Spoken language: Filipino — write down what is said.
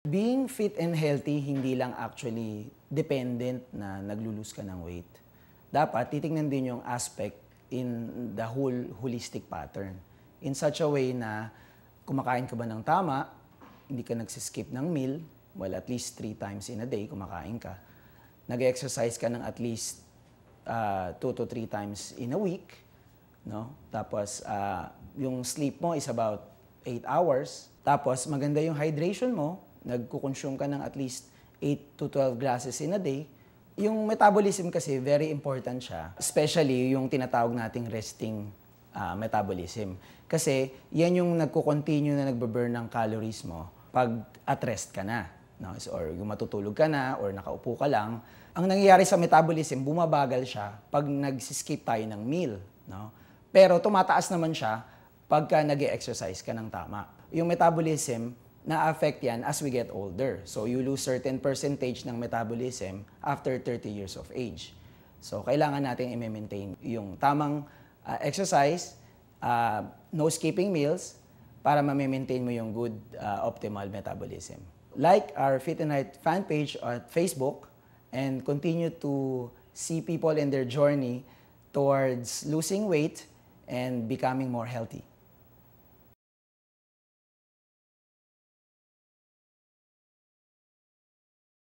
Being fit and healthy, hindi lang actually dependent na naglo-lose ka ng weight. Dapat titingnan din yung aspect in the whole holistic pattern. In such a way na kumakain ka ba ng tama, hindi ka nagsiskip ng meal, well, at least 3 times in a day kumakain ka. Nag-exercise ka ng at least 2 to 3 times in a week. No? Tapos, yung sleep mo is about 8 hours. Tapos, maganda yung hydration mo. Nagko-consume ka ng at least 8 to 12 glasses in a day. Yung metabolism kasi, very important siya. Especially yung tinatawag nating resting metabolism. Kasi, yan yung nagko-continue na nagbe-burn ng calories mo pag at rest ka na. No? Or yung matutulog ka na, or nakaupo ka lang. Ang nangyayari sa metabolism, bumabagal siya pag nag-skip tayo ng meal. No? Pero tumataas naman siya pagka nag-exercise ka ng tama. Yung metabolism, na-affect yan as we get older. So you lose certain percentage ng metabolism after 30 years of age. So kailangan natin i-maintain yung tamang exercise, no skipping meals, para ma-maintain mo yung good optimal metabolism. Like our Fit and Right fan page at Facebook and continue to see people in their journey towards losing weight and becoming more healthy.